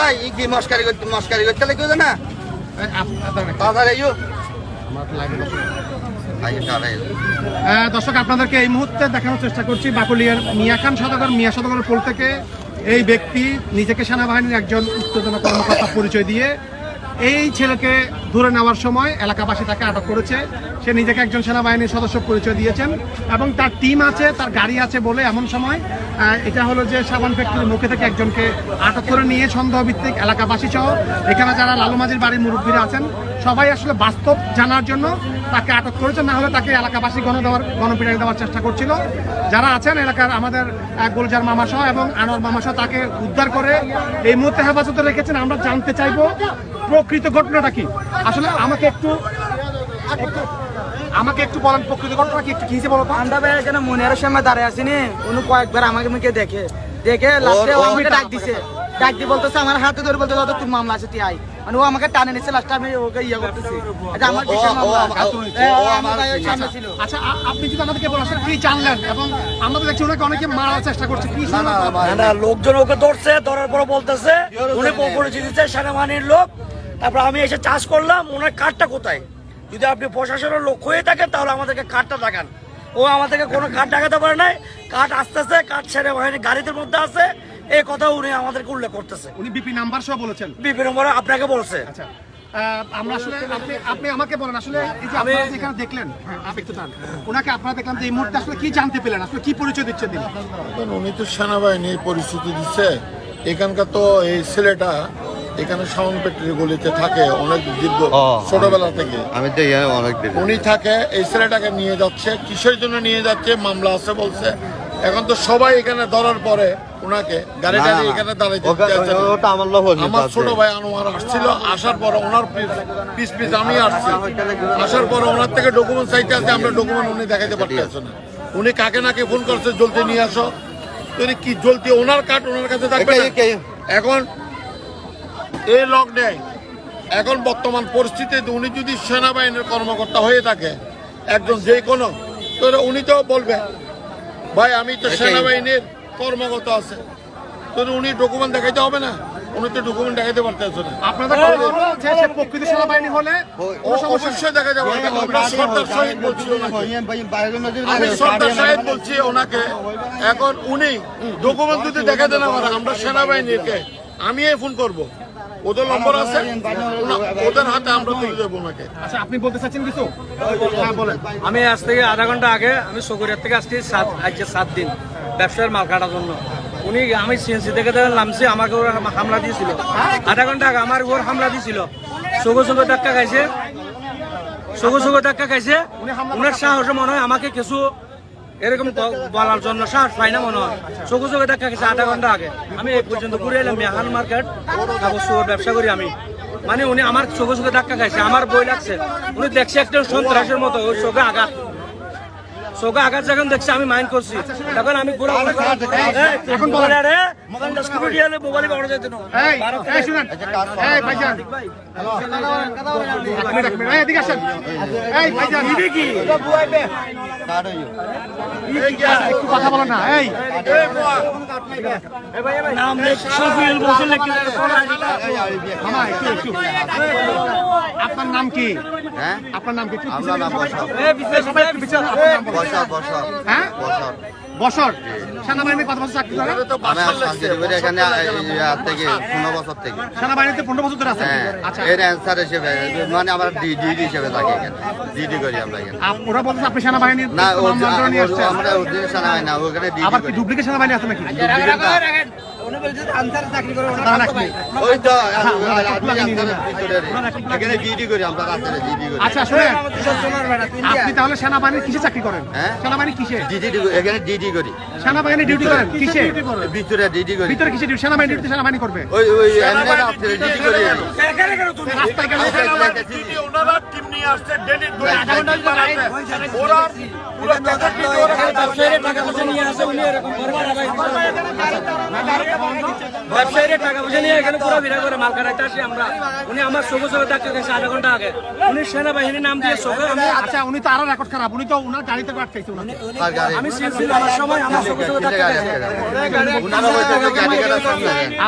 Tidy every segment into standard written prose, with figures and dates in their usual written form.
ভাই ই কি মস্কারি করতে লাগবে না দর্শক আপনাদেরকে এই মুহূর্তে দেখানোর চেষ্টা করছি বাকলিয়ার মিয়াখান সদাগর মিয়া সদাগরের পোল থেকে এই ব্যক্তি নিজেকে সেনাবাহিনীর একজন উত্তেজনা কর্মকর্তা পরিচয় দিয়ে এই ছেলেকে ধরে নেওয়ার সময় এলাকাবাসী তাকে আটক করেছে। সে নিজেকে একজন সেনাবাহিনীর সদস্য পরিচয় দিয়েছেন এবং তার টিম আছে, তার গাড়ি আছে বলে এমন সময় এটা হলো যে সাবান ফ্যাক্টরির মুখে থেকে একজনকে আটক করে নিয়ে সন্দেহভিত্তিক এলাকাবাসী সহ এখানে যারা লালুমাজির বাড়ির মুরব্বীরা আছেন সবাই আসলে বাস্তব জানার জন্য তাকে আটক করেছে, না হলে তাকে এলাকাবাসী গণপিটানি দেওয়ার চেষ্টা করছিল। যারা আছেন এলাকার আমাদের গোলজার মামাসহ এবং আনোয়ার মামাসহ তাকে উদ্ধার করে এই মুহূর্তে হেফাজতে রেখেছেন। আমরা জানতে চাইবো প্রকৃত ঘটনাটা কি। আসলে আমাকে একটু বলেন প্রকৃত ঘটনা কি, একটু কি বলো তো। আমরা ভাই এখানে মনিয়ারের সামনে দাঁড়িয়ে আসিনি, উনি কয়েকবার আমাকে দেখে লাস্টে ও আমাকে ডাক দিয়ে বলতেছে আমার হাতে ধরে বলতে তোর মামলা আছে তুই আই, মানে ও আমাকে টানে নিচ্ছে। লাস্টে আমি ওকে ইয়ে করতেছি, এটা আমার বিশাল মামলা। আচ্ছা আপনি যদি আমাদেরকে বলেন আসলে কি জানলেন এবং আমরা তো দেখছি ওনাকে অনেকে মারার চেষ্টা করছে, কি না লোকজন ওকে ধরছে, ধরার পর বলতেছে উনি পরিচিত দিচ্ছে সেনাবাহিনীর লোক। তারপর আমি এসে চাষ করলাম, ওনার কার্ডটা কোথায়? যদি আপনি প্রশাসনের লোক হয়ে থাকেন তাহলে আমাদেরকে কার্ডটা দেখান। ও আমাদেরকে কোনো কার্ড দেখাতে পারে নাই, কার্ড আসতেছে, কার্ড সেনাবাহিনীর গাড়িদের মধ্যে আছে, এই কথা উনি আমাদেরকে উল্লেখ করতেছে। উনি বিপি নাম্বার সহ বলেছেন, বিপি নম্বর আপনাকে বলছে। আচ্ছা আমরা আসলে আপনি আমাকে বলেন আসলে এই যে আপনি এখানে দেখলেন ওনাকে আপনারা দেখলাম যে এই মুহূর্তে আসলে কি জানতে পেলেন, আসলে কি পরিচয় দিচ্ছে দিন? উনি তো সেনাবাহিনীর পরিস্থিতি দিচ্ছে। এখানকার তো এই ছেলেটা এখানে সাউন্ড ফ্যাক্টরি গলিতে থাকে অনেক দীর্ঘ ছোটবেলা থেকে, আমি উনি থাকে। এই ছেলেটাকে নিয়ে যাচ্ছে, কিসের জন্য নিয়ে যাচ্ছে মামলা আছে বলছে। এখন তো সবাই এখানে ধরার পরে ওনাকে গাড়ি এখানে দাঁড়াইতে আমার ছোট ভাই আনোয়ার আসছিল, আসার পরে ওনার পিস আমি আসছি, আসার পরে ওনার থেকে ডকুমেন্ট চাইতে আছে, আমরা ডকুমেন্ট উনি দেখাইতে পারতেছে না। উনি কাকে নাকে ফোন করছে জলদি নিয়ে আসো, কি জলদি ওনার কার্ড ওনার কাছে থাকবে। এখন এই লকডাউন এখন বর্তমান পরিস্থিতিতে উনি যদি সেনাবাহিনীর কর্মকর্তা হয়ে থাকে একজন যে কোনো, তো উনি তো বলবে ভাই আমি তো সেনাবাহিনীর কর্মকর্তা আছে, তো উনি ডকুমেন্ট দেখাইতে হবে না? উনি তো ডকুমেন্ট দেখাইতে পারতেছে না। আপনাদের প্রকৃত সেনাবাহিনী হলে অবশ্যই দেখা যাবে। আমরা সর্দার শহীদ বলছি ওনাকে, আমি সর্দার শহীদ বলছি ওনাকে। এখন উনি ডকুমেন্ট যদি দেখাতে না পারে আমরা সেনাবাহিনীকে আমি ফোন করবো, ওদের নম্বর আছে, ওদের হাতে আমরা তুলে দেবো ওনাকে। আচ্ছা আপনি বলতে চাচ্ছেন কিছু? হ্যাঁ বলেন। আমি আজ থেকে আধা ঘন্টা আগে আমি সগরিয়ার থেকে আসছি 7 দিন ব্যবসায়ের মাল কাটার জন্য। আমি সিএনসি থেকে নামছি, আমাকে ওরা হামলা দিয়েছিল আধা ঘন্টা আগে, আমার ওর হামলা দিয়েছিল। সগো ধাক্কা খাইছে, উনার সাহসে মনে হয় আমাকে কিছু এরকম বলার জন্য সাহস পাই না মনে হয়। চোখে দেখা গেছে আধা ঘন্টা আগে। আমি এই পর্যন্ত ঘুরে এলাম মেহান মার্কেট, ব্যবসা করি আমি। মানে উনি আমার চোখে ধাক্কা খাইছে, আমার বই লাগছে। উনি দেখছে একটা সন্ত্রাসের মতো, ওই চোখে আঘাত যখন দেখছে আমি মাইন্ড করছি, তখন আমি এখন কথা বলো না। এই আপনার নাম কি? আপনার নাম কি? বছর সেনাবাহিনীতে কত বছর চাকরি করেন? এখানে থেকে 15 বছর থেকে সেনাবাহিনীতে 15 বছর ধরে আছেন। আচ্ছা এর অ্যান্সার হিসেবে মানে আমরা ডিডি হিসেবে থাকি এখানে, ডিডি করি আমরা এখানে। ওরা বলছে আপনি সেনাবাহিনীর না, নিয়ে আসছেন। আমরা অরিজিনাল সেনাবাহিনী না, ওখানে ডিডি। আবার কি ডুপ্লিকেট সেনাবাহিনী আছে নাকি? ওই তো এখানে ডিডি করি আমরা, রাতে ডিডি করি। আচ্ছা শুনেন, আপনি তাহলে সেনাবাহিনীর কিসে চাকরি করেন? সেনাবাহিনী কিসে? ডিডি এখানে ডিডি করি। সেনাবাহিনী ডিউটি করেন কিসে? ভিতরে ডিডি করি। ভিতরে কিসে ডিউটি? সেনাবাহিনী ডিউটি সেনাবাহিনী করবে। ওই এমনি রাতে ডিডি করি। রাস্তায় গেলে ওনারা টিম নিয়ে আসছে, ডেলি 2 ঘন্টা ওরা পুরো ব্যবসায়ীর টাকা পয়সা নিয়ে আসে, উনি এরকম ব্যবসায়ীর টাকা পয়সা নিয়ে এখানে পুরো ভিড়া করে মাল কাটাইতে আসি আমরা। উনি আমার চোখে ধাক্কা গেছে আধা ঘন্টা আগে। উনি সেনাবাহিনীর নাম দিয়ে চোখে আমি। আচ্ছা উনি তো আরো রেকর্ড খারাপ, উনি তো ওনার গাড়িতে আটকাইছে। আমি সিএনসি আমার সময় আমার চোখে চোখে দেখা গেছে।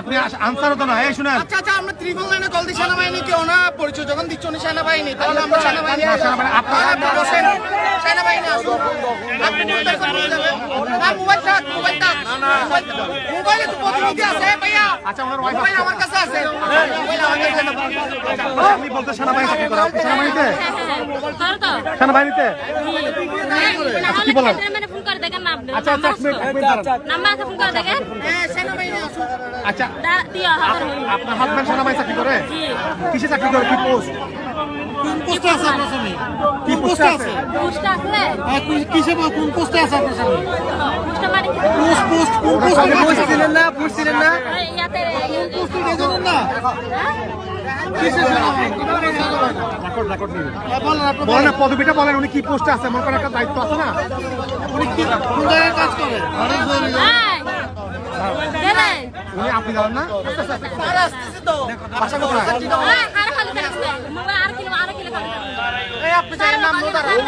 আপনি আনসারও তো না, এই শুনেন আচ্ছা আচ্ছা, আমরা ত্রিপল লাইনে কল দিই সেনাবাহিনী কেউ না পরিচয় যখন দিচ্ছ উনি সেনাবাহিনী, তাহলে আমরা সেনাবাহিনী আপনি বসেন, সেনাবাহিনী আসুন, আপনি মোবাইল করে যাবেন, মোবাইলে তো প্রতিনিধি আছে ভাইয়া। আচ্ছা ওনার মোবাইল আমার কাছে আছে, মোবাইল আমার কাছে আছে। আপনি বলতে সেনাবাহিনী চাকরি করে, আপনি সেনাবাহিনীতে সেনাবাহিনীতে আচ্ছা কি বলেন? আচ্ছা আচ্ছা এক মিনিট দাঁড়ান। হ্যাঁ সেনাবাহিনী আসুন। আচ্ছা আপনার হাজবেন্ড সেনাবাহিনী চাকরি করে? কিসে চাকরি করে, কি পোস্ট? পোস্টে আছে আপনার স্বামী? কি পোস্টে আছে? কিসে কোন পোস্টে আছে আপনার স্বামী? বুঝছিলেন না? বলেন না, পদবিটা বলেন, উনি কি পোস্টে আছে? মনে করেন একটা দায়িত্ব আছে না? উনি কি কোন জায়গায় কাজ করে? উনি আপনি জানেন না? বাসা কোথায়? আপনি জানেন নাম দাঁড়ান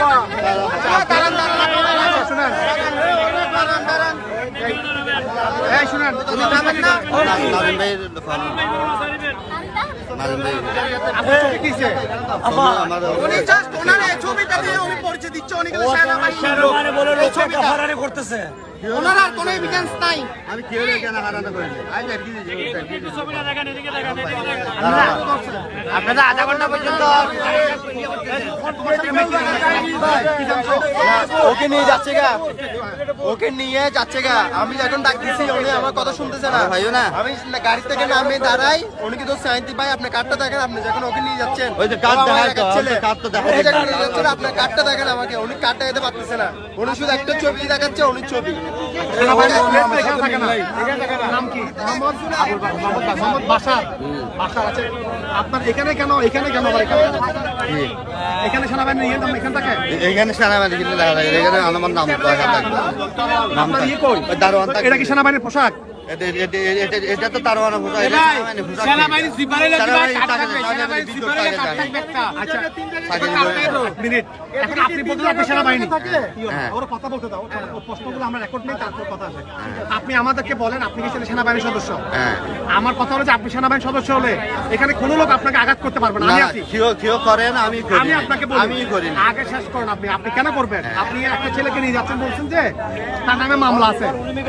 শুনেন এই শুনেন, উনি জানেন না? আপনার চোখে কি হয়েছে? উনি জাস্ট ওনার এই ছবিটা দিয়ে উনি পরিচয় দিচ্ছে, উনি কিন্তু সেনাবাহিনী মানে বলে লোকটাকে হয়রানি করতেছে। ওনার আর কোনো এভিডেন্স নাই। আমি কেউ কেন হারানো করিনি। আপনারা আধা ঘন্টা পর্যন্ত ওকে নিয়ে যাচ্ছে গা, ওকে নিয়ে যাচ্ছে গা। আমি যখন ডাকতেছি উনি আমার কথা শুনতেছে না ভাইও না। আমি গাড়ি থেকে নামে দাঁড়াই, উনি কিন্তু শান্তি ভাই আপনার কার্ডটা দেখেন, আপনি যখন ওকে নিয়ে যাচ্ছেন ওই যে কার্ড দেখাচ্ছেন, আপনার কার্ডটা দেখেন আমাকে, উনি কার্ডটা দিতে পারতেছে না, উনি শুধু একটা ছবি দেখাচ্ছে, উনি ছবি। নাম কি? মোহাম্মদ বাশার। বাশার আছে আপনার এখানে কেন? এখানে কেন আবার এখানে সেনাবাহিনী নিয়ে এলাম এখান থেকে? এখানে সেনাবাহিনী কিন্তু দেখা যায়, এখানে আমার নাম দেখা থাকবে। আপনার ইয়ে কই? দারোয়ান এটা কি সেনাবাহিনীর পোশাক? এটা তো দারোয়ান সেনাবাহিনী জিপারে আচ্ছা মিনিট, এখন আপনি বলতে আপনি সেনাবাহিনী, ওর কথা বলতে দাও, ওর প্রশ্নগুলো আমরা রেকর্ড নেই, তারপর কথা আছে। আপনি আমাদেরকে বলেন আপনি কি সেনাবাহিনীর সদস্য? আমার কথা হলো যে আপনি সেনাবাহিনীর সদস্য হলে এখানে কোনো লোক আপনাকে আঘাত করতে পারবে না। আমি আছি, কেউ করেন, আমি আপনাকে আমি করি না। আগে শেষ করেন, আপনি কেন করবেন? আপনি একটা ছেলেকে নিয়ে যাচ্ছেন, বলছেন যে তার নামে মামলা আছে।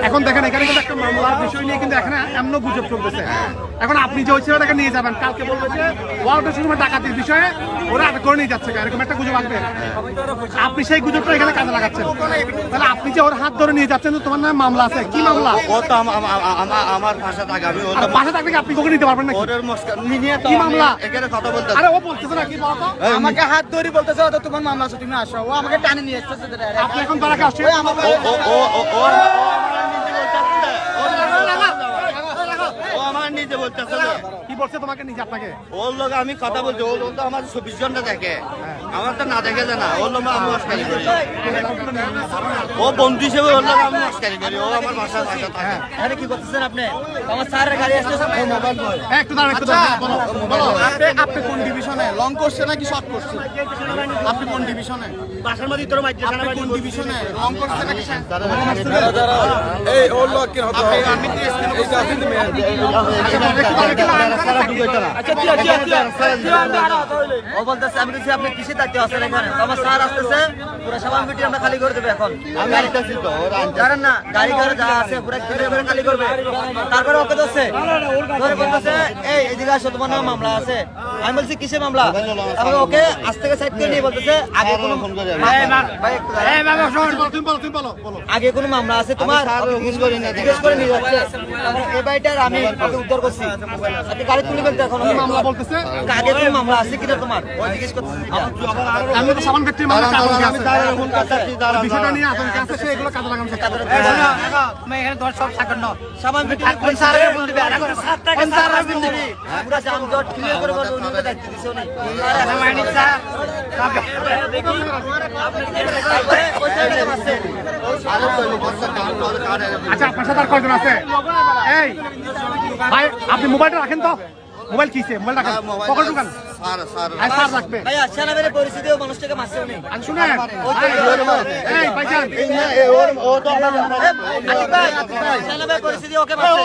এখন দেখেন এখানে কিন্তু একটা মামলার বিষয় নিয়ে কিন্তু এখানে এমন গুজব চলতেছে। এখন আপনি যে ওই ছেলেটাকে নিয়ে যাবেন, কালকে বলবেন যে ওয়ার্ল্ড শুরু ডাকাতির বিষয়ে ওরা আটক করে নিয়ে যাচ্ছে, এরকম একটা গুজব আসবে। আপনি সেই গুজবটা এখানে কাজে লাগাচ্ছেন। তাহলে আপনি যে ওর হাত ধরে নিয়ে যাচ্ছেন, তোমার নামে মামলা আছে, কি মামলা? ও তো আমার ভাষা থাকে, আমি আর পাশে থাকলে কি আপনি কোকে নিতে পারবেন না? ওদের মুস্কান নিয়ে তো কি মামলা? এখানে কথা বলতে আরে ও বলতেছে না, কি বলতো? আমাকে হাত ধরে বলতেছে তো তোমার মামলা আছে, তুমি আসো। ও আমাকে টানে নিয়ে আসতেছে। আপনি এখন তারাকে আসছে আমার নিজে বলতেছে কি বলছে তোমাকে নিজে আপনাকে? ওর লোক আমি কথা বলছি, ওর লোক তো আমার 24 ঘন্টা দেখে, আমার তো না দেখে না। ওর লোক আমি মস্কারি করি, ও বন্ধু হিসেবে ওর লোক আমি মস্কারি করি, ও আমার ভাষা থাকে। আরে কি করতেছেন আপনি? আমার স্যারের গাড়ি আসতেছে, মোবাইল বয়। একটু দাঁড়ান, একটু দাঁড়ান, বলো। আপনি কোন ডিভিশনে লং করছে নাকি শর্ট করছে? আপনি কোন ডিভিশনে? বাসার মধ্যে তোর মাইজে আপনি কোন ডিভিশনে লং করছে নাকি? এই ওর লোক কি হতো? আমি এই যে আপনি ও বলতেছে আমি কিছু আপনি কিসে থাকতে আসেন এখানে? আমার স্যার আসতেছে, পুরো সবার মিটিং আমরা খালি করে দেবো এখন। আমি আইতাছি তো, ওরা জানেন না গাড়ি ঘরে যা আছে পুরো করে খালি করবে। তারপরে ওকে ধরছে, ধরে বলতেছে এই এদিকে আসো, তোমার নামে মামলা আছে। আমি বলছি কিসে মামলা? তারপরে ওকে আজ থেকে সাইড করে নিয়ে বলতেছে আগে কোনো ফোন করে তুমি বলো। আগে কোনো মামলা আছে তোমার? জিজ্ঞেস করে নিয়ে যাচ্ছে। তারপরে এই বাড়িটার আমি ওকে উদ্ধার করছি। আপনি গাড়ি তুলে ফেলতে এখন মামলা বলতেছে আগে কোনো মামলা আছে কিনা তোমার? ওই জিজ্ঞেস করতেছি। আমি তো সামান ব্যক্তির মামলা কাগজে আছে। বিষয়টা নিয়ে আতঙ্কে আছে, সে এগুলো কাজে লাগানো সামান ভিতরে কোন স্যারের বল দিবে? আরে কোন স্যারের বল দিবি? পুরো জাম জট ক্লিয়ার করে বল, উনি দায়িত্ব দিছে উনি। আরে মাইনি স্যার আচ্ছা আপনার সাথে আর কয়জন আছে? এই ভাই আপনি মোবাইলটা রাখেন তো। মোবাইল কিসে? মোবাইল রাখেন, পকেটে ঢুকান। আর স্যার রাখবে ভাইয়া সেনাবাহিনীর পরিস্থিতিও মানুষটাকে মারছে উনি আর শুনেন এই ভাইজান সেনাবাহিনীর পরিস্থিতি ওকে মারছে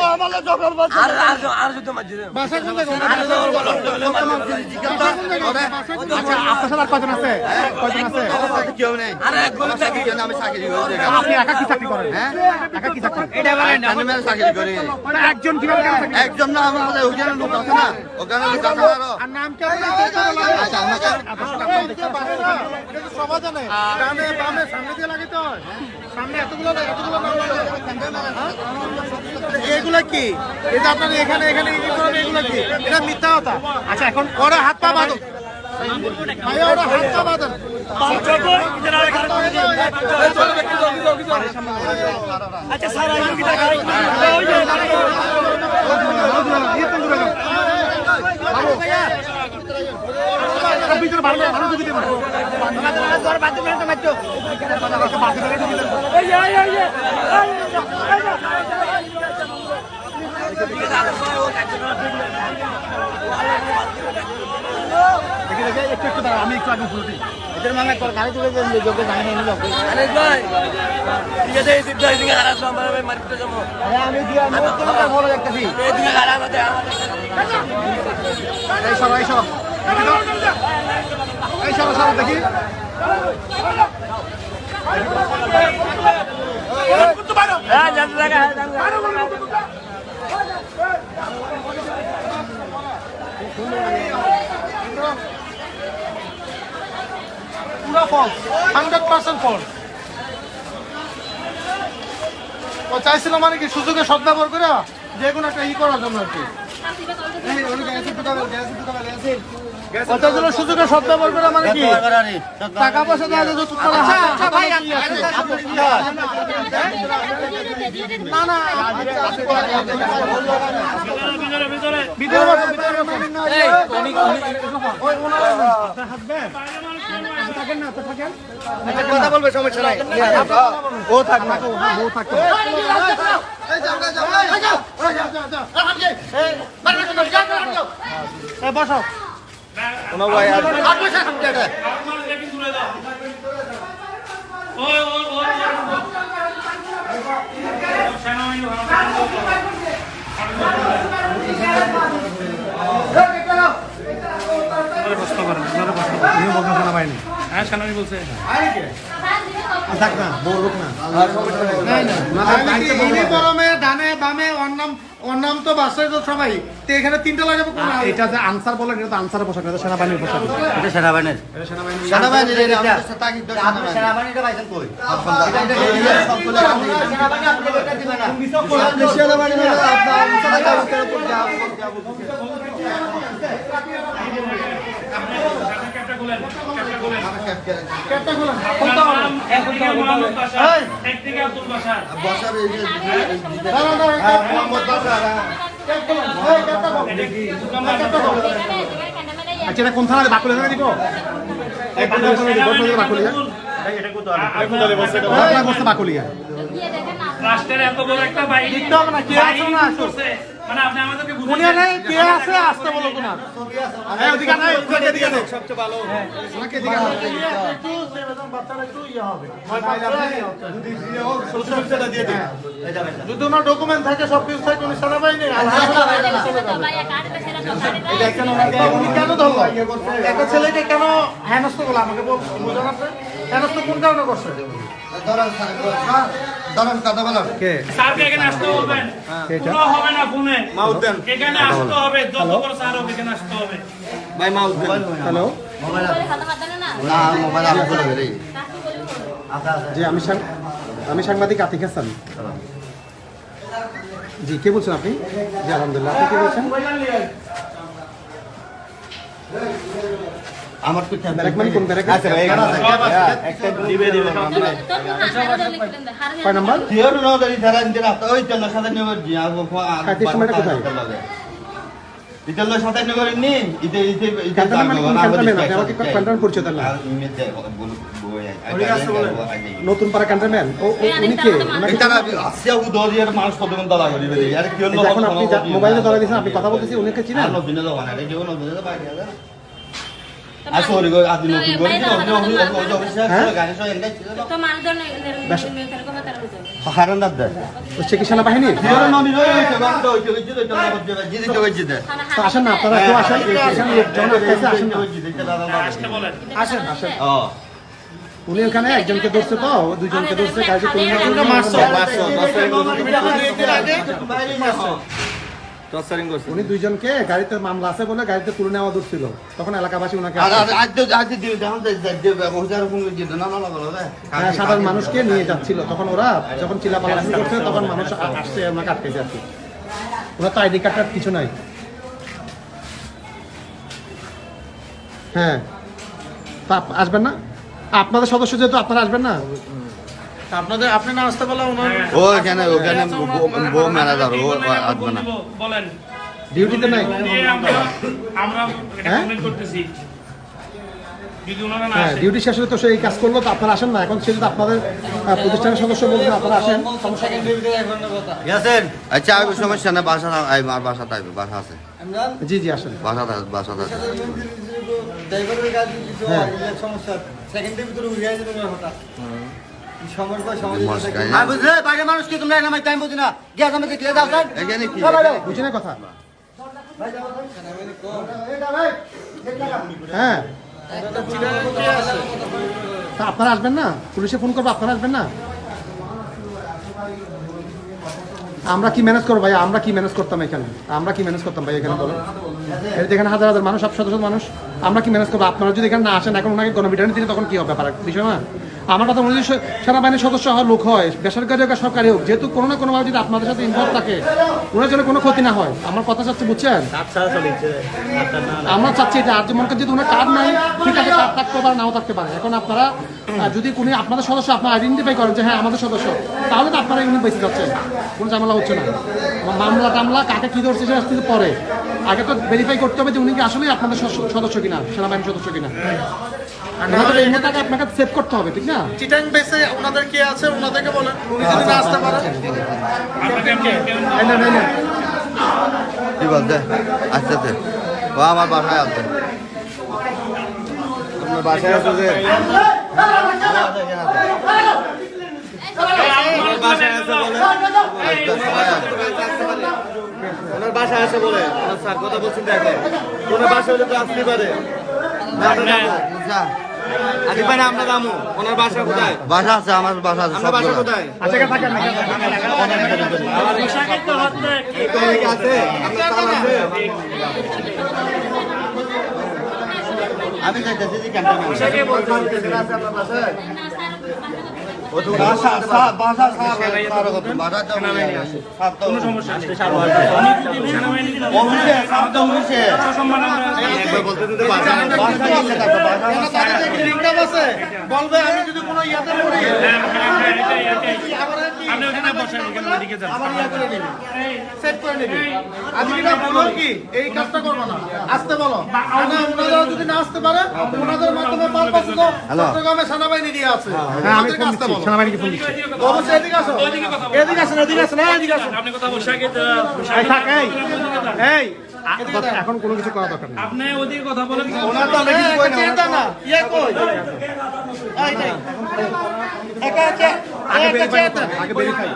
বাসা কোন জায়গায়? আচ্ছা আপনার সাথে আর কয়জন আছে? কয়জন আছে? আপনি একা কি চাকরি করেন? একা কি চাকরি? মানে একজন কিভাবে কেন চাকরি? একজন না আমাদের ওখানে লোক আছে না, ওখানে লোক আছে আরো। আর নাম কি আপনার? সবাই জানে ডানে বামে সামনে দিয়ে লাগাইতে হয়, সামনে এতগুলো নাম লাগাইতে হয়। এগুলা কি? এটা আপনার এখানে এখানে কি করেন? এগুলা কি? এটা মিথ্যা কথা। আচ্ছা এখন ওরা হাত পা বাঁধো ভাইয়া, ওরা হাত পা বাঁধেন। আচ্ছা স্যার ভিতরে ভালো ভালো দিতে পারো। একটু দাঁড়া, আমি একটু আগে ফুলটি এদের মানে গাড়ি তুলে যোগ্য জানি না যোগ্য আমি দিয়া বলে দেখতেছি এই সব দেখি পুরো ফলস, 100% ফলস। ও চাইছিল মানে কি সুযোগে সদ্ব্যবহার করে যে কোনো একটা করার জন্য আর কি। ওটার জন্য সুযোগে সদ্ব্যবহার করে মানে কি টাকা পয়সা দেওয়া যায় না না কথা বলবে, সমস্যা নাই। ও থাক না, ও থাকবে। বসো কোনো ভাই আর হ্যাঁ সেনাবাহিনী বলছে থাক না, বলুক না। ইউনিফর্মে ডানে বামে ওর নাম তো বাসায় তো সবাই তো এখানে তিনটা লাগাবো কোন? এটা যে আনসার বলে এটা তো আনসারের পোশাক, এটা সেনাবাহিনীর পোশাক। এটা সেনাবাহিনীর সেনাবাহিনীটা পাইছেন কই? আচ্ছা এটা কোন থানায় বাকুলে থানা দিব? বাকুলিয়া রাষ্ট্রের এত বড় একটা বাহিনী মানে আপনি আমাদেরকে কে আছে আসতে বলো তোমার যদি ওনার ডকুমেন্ট থাকে সব কিছু থাকে উনি সেনাবাহিনী কেন ধরলো? একটা ছেলেকে কেন হেনস্থ করলো আমাকে বোঝান আপনি? হেনস্থ কোন কারণে করছে? স্যারকে এখানে আসতে বলবেন, পুরো হবে না ফোনে, এখানে আসতে হবে, যত বড় স্যার হোক এখানে আসতে হবে। ভাই মাউস দেন। হ্যালো না মোবাইল আমি বলে দেই। জি আমি সাংবাদিক আতিক হাসান। জি কে বলছেন আপনি? জি আলহামদুলিল্লাহ, আপনি কে বলছেন? আমার তো ব্যারাক মানে কোন ব্যারাক? আচ্ছা এখানে আছে একটা দিবে কয় নাম্বার? জিওর নদরি ধারা দিন রাত ওই তেল সাথে নেব জি আর সময়টা কোথায়? ইতেল সাথে নেব নি ইতে ক্যান্টনমেন্ট মানে কোন ক্যান্টনমেন্ট? আপনি আমাকে ক্যান্টনমেন্ট পরিচয় দেন না। নতুন পাড়া ক্যান্টনমেন্ট উনি কে? ওনাকে তারা আসিয়া উদরিয়ার মানুষ কতক্ষণ দাদা করি বেরি আর কি অন্য এখন আপনি মোবাইলে ধরে দিয়েছেন, আপনি কথা বলতেছি, উনিকে চিনেন? আর নবীনে দাও না এটা কেউ নবীনে দাও বাইরে সে কি সেনাবাহিনী? তো আসেন না আপনারা, কেউ আসেন, এখানে লোকজন আসেন না। আসেন আসেন। উনি ওখানে একজনকে ধরছে, তো দুজনকে ধরছে, গাড়িতে তুলে উনি দুইজনকে গাড়িতে মামলা আছে বলে গাড়িতে তুলে নেওয়া ধরছিল, তখন এলাকাবাসী ওনাকে সাধারণ মানুষকে নিয়ে যাচ্ছিল, তখন ওরা যখন চিল্লাপাল্লা শুরু করছে তখন মানুষ আসছে ওনাকে আটকে যাচ্ছে। ওরা তো আইডি কার্ডটার কিছু নাই। হ্যাঁ, তা আসবেন না? আপনাদের সদস্য যেহেতু আপনারা আসবেন না? আপনাদের, আপনি না আসতে পারলে ওখানে বউ ম্যানেজার ও আসবে না, বলেন ডিউটিতে নাই। হ্যাঁ, ডিউটি শেষ হলে তো সেই কাজ করলো, তো আপনারা আসেন না। এখন সে যদি আপনাদের প্রতিষ্ঠানের সদস্য বলছেন আপনারা আসেন, সমস্যা নেই। আচ্ছা সমস্যা না, বাসাতে আসবে, বাসা আছে। জি জি আসেন। বাসাতে আছে। বুঝি না কথা? হ্যাঁ, তা আপনারা আসবেন না? পুলিশে ফোন করবো, আপনারা আসবেন না? আমরা কি ম্যানেজ করবো ভাই? আমরা কি ম্যানেজ করতাম এখানে? আমরা কি ম্যানেজ করতাম ভাই এখানে বলেন? এখানে হাজার হাজার মানুষ, সব শত শত মানুষ, আমরা কি ম্যানেজ করবো? আপনারা যদি এখানে না আসেন, এখন ওনাকে গণবিধানে দিলে তখন কি হবে? ব্যাপার বিষয় না। আমার কথা মনে হয় সেনাবাহিনীর সদস্য হওয়ার লোক হয়, বেসরকারি হোক সরকারি হোক, যেহেতু কোনো না কোনোভাবে যদি আপনাদের সাথে ইনভলভ থাকে, ওনার জন্য কোনো ক্ষতি না হয়। আমার কথা চাচ্ছি, বুঝছেন? আমরা চাচ্ছি এটা। আর যেমন যদি ওনার কার্ড নাই, ঠিক আছে, কার্ড থাকতে পারে, নাও থাকতে পারে। এখন আপনারা যদি কোনো আপনাদের সদস্য আপনারা আইডেন্টিফাই করেন যে হ্যাঁ আমাদের সদস্য, তাহলে তো আপনারা ইউনিট বেঁচে যাচ্ছেন, কোনো ঝামেলা হচ্ছে না। মামলা টামলা কাকে কী ধরছে সেটা আসতে পরে, আগে তো ভেরিফাই করতে হবে যে উনি কি আসলেই আপনাদের সদস্য কিনা, সেনাবাহিনীর সদস্য কিনা। আপনাকে সেভ করতে হবে, ঠিক না? চিটাং বেসে ওনাদের কে আছে ওনাদেরকে বলেন, উনি যদি না আসতে পারেন। কি বলতে? আচ্ছা ও আমার বাসায় আসবে। আপনার বাসায় আছে যে? ওনার বাসায় আছে বলে স্যার কথা বলছেন, দেখেন ওনার বাসা হলে তো আসতে পারে। আমরা দামু, ওনার বাসা কোথায়? বাসা আছে, আমার বাসা আছে। আপনার বাসা কোথায়? আচ্ছা থাকেন আছে? আমি যাইতেছি যে ক্যান্টিনে। বলবে আমি যদি কোনো ইয়াতে পড়ি এই কাজটা করবো না, আসতে বলো। ওনারা যদি না আসতে পারে, ওনাদের মাধ্যমে চট্টগ্রামে সেনাবাহিনী দিয়ে আছে, ওনাদেরকে আসতে বলো। সেনাবাহিনীকে ফোন দিচ্ছি। অবশ্যই এদিকে আসো, এদিকে আসেন, এদিকে আসেন, এদিকে আসেন। এখন কোনো কিছু করা দরকার নেই। আপনি ওদিকে কথা বলেন। ওনার তো অনেক কিছু কই না, চিন্তা না। ইয়ে কই? এই নাই। একা আগে ভেরিফাই।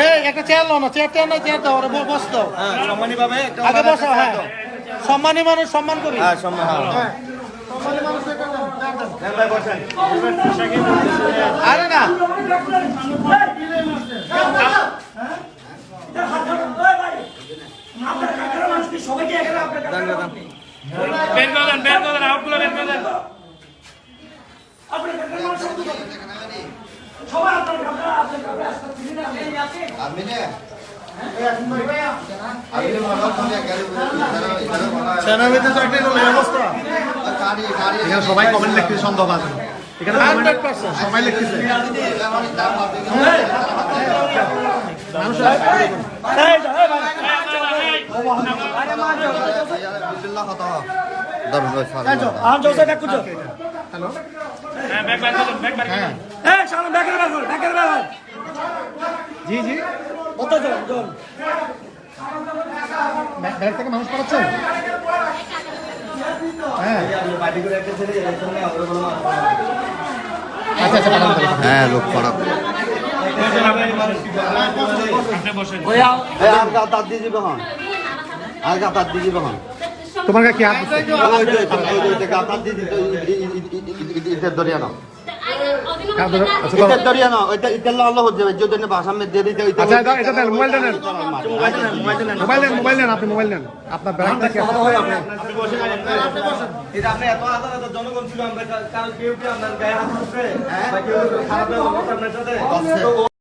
এই একটা চেয়ার লো না, চেয়ারটা না, চেয়ারটা ওরে বসতো। সম্মানী ভাবে আগে বসো। হ্যাঁ, সম্মানী মানুষ সম্মান করি। হ্যাঁ সম্মান। সম্মানী মানুষ আরে না বের করে দেন, আউটগুলো বের করে দেন। সেনাবাহিনীতে তো একটা ব্যবস্থা। এখানে সবাই কমেন্ট লিখতে সন্দেহ আছে। এখানে 100% সবাই লিখতেছে। হ্যালো, জি জি, ব্যাগ থেকে মানুষ পড়াচ্ছেন? হ্যাঁ আচ্ছা আচ্ছা পাঠান তাহলে। হ্যাঁ লোক খারাপ আর গাতার দিয়ে দিবে হন তোমার গায়ে কি হাত দিচ্ছে? গাতার দিয়ে দিতে ইটের দরিয়া না হাত ধরো। আচ্ছা দাও। ইটের দরিয়া না ওইটা ইটের আল্লাহ হচ্ছে যদি ভাষা মে দিয়ে দিতে আচ্ছা দাও, এটা দেন, মোবাইলটা নেন, মোবাইল নেন, আপনি মোবাইল নেন, আপনার ব্যাগটা কি এটা আপনি এত আদালত জনগণ ছিল আমরা কাল কেউ কি আপনার গায়ে হাত দিচ্ছে বা কেউ খারাপ ব্যবহার করছে আপনার সাথে